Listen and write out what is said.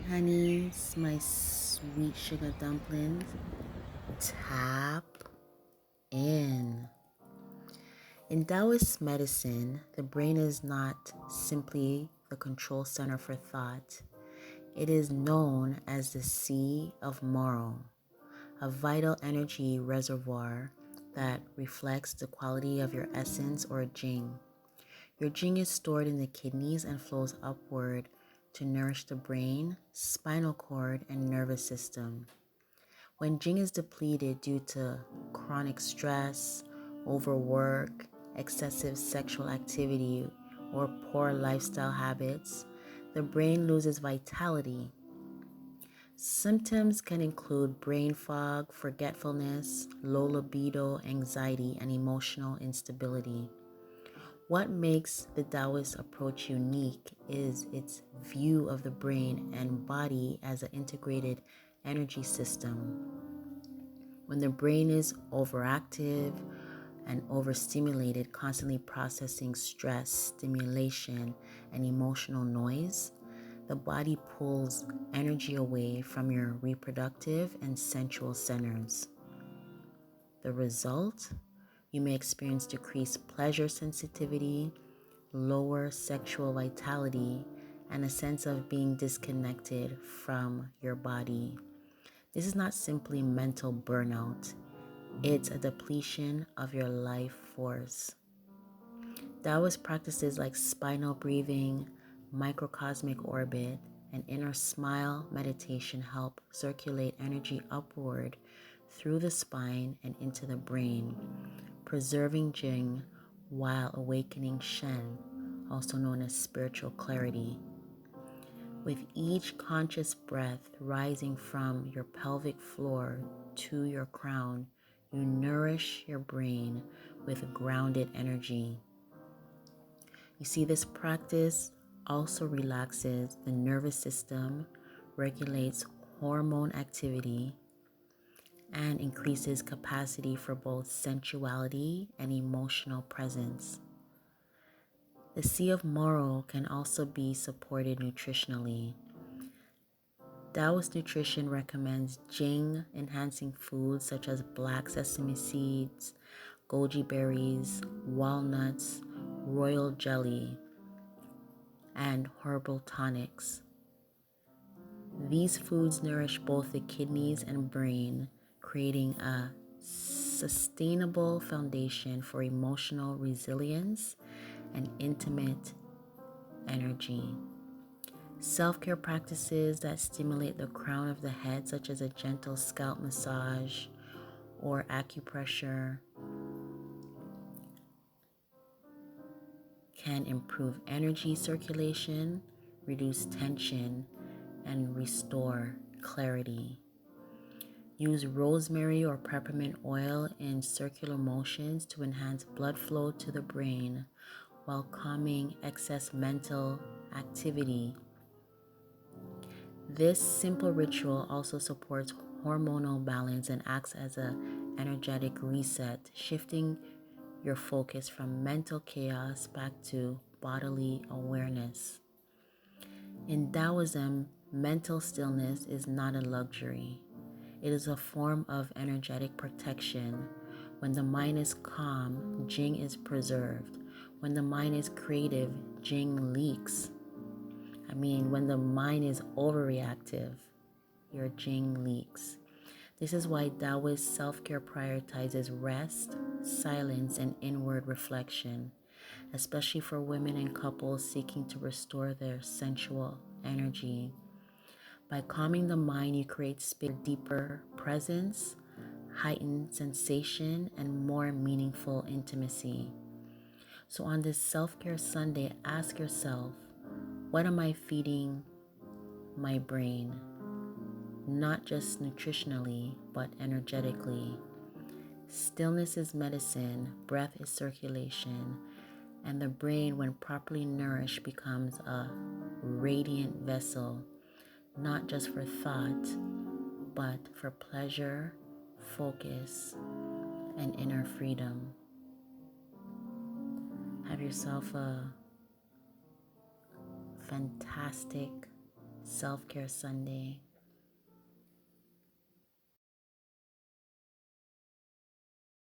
Honeys, my sweet sugar dumplings, tap in. In Taoist medicine, the brain is not simply the control center for thought. It is known as the Sea of Maroow, a vital energy reservoir that reflects the quality of your essence or jing. Your jing is stored in the kidneys and flows upward to nourish the brain, spinal cord, and nervous system. When jing is depleted due to chronic stress, overwork, excessive sexual activity, or poor lifestyle habits, the brain loses vitality. Symptoms can include brain fog, forgetfulness, low libido, anxiety, and emotional instability. What makes the Taoist approach unique is its view of the brain and body as an integrated energy system. When the brain is overactive and overstimulated, constantly processing stress, stimulation, and emotional noise, the body pulls energy away from your reproductive and sensual centers. The result? You may experience decreased pleasure sensitivity, lower sexual vitality, and a sense of being disconnected from your body. This is not simply mental burnout, it's a depletion of your life force. Taoist practices like spinal breathing, microcosmic orbit, and inner smile meditation help circulate energy upward through the spine and into the brain, preserving Jing while awakening Shen, also known as spiritual clarity. With each conscious breath rising from your pelvic floor to your crown, you nourish your brain with grounded energy. You see, this practice also relaxes the nervous system, regulates hormone activity, and increases capacity for both sensuality and emotional presence. The Sea of Maroow can also be supported nutritionally. Taoist nutrition recommends Jing enhancing foods such as black sesame seeds, goji berries, walnuts, royal jelly, and herbal tonics. These foods nourish both the kidneys and brain, creating a sustainable foundation for emotional resilience and intimate energy. Self-care practices that stimulate the crown of the head, such as a gentle scalp massage or acupressure, can improve energy circulation, reduce tension, and restore clarity. Use rosemary or peppermint oil in circular motions to enhance blood flow to the brain while calming excess mental activity. This simple ritual also supports hormonal balance and acts as an energetic reset, shifting your focus from mental chaos back to bodily awareness. In Taoism, mental stillness is not a luxury. It is a form of energetic protection. When the mind is calm, Jing is preserved. When the mind is creative, Jing leaks. When the mind is overreactive, your Jing leaks. This is why Taoist self-care prioritizes rest, silence, and inward reflection, especially for women and couples seeking to restore their sensual energy. By calming the mind, you create space for deeper presence, heightened sensation, and more meaningful intimacy. So on this self-care Sunday, ask yourself, what am I feeding my brain? Not just nutritionally, but energetically. Stillness is medicine, breath is circulation, and the brain, when properly nourished, becomes a radiant vessel, not just for thought, but for pleasure, focus, and inner freedom. Have yourself a fantastic Self Care Sunday.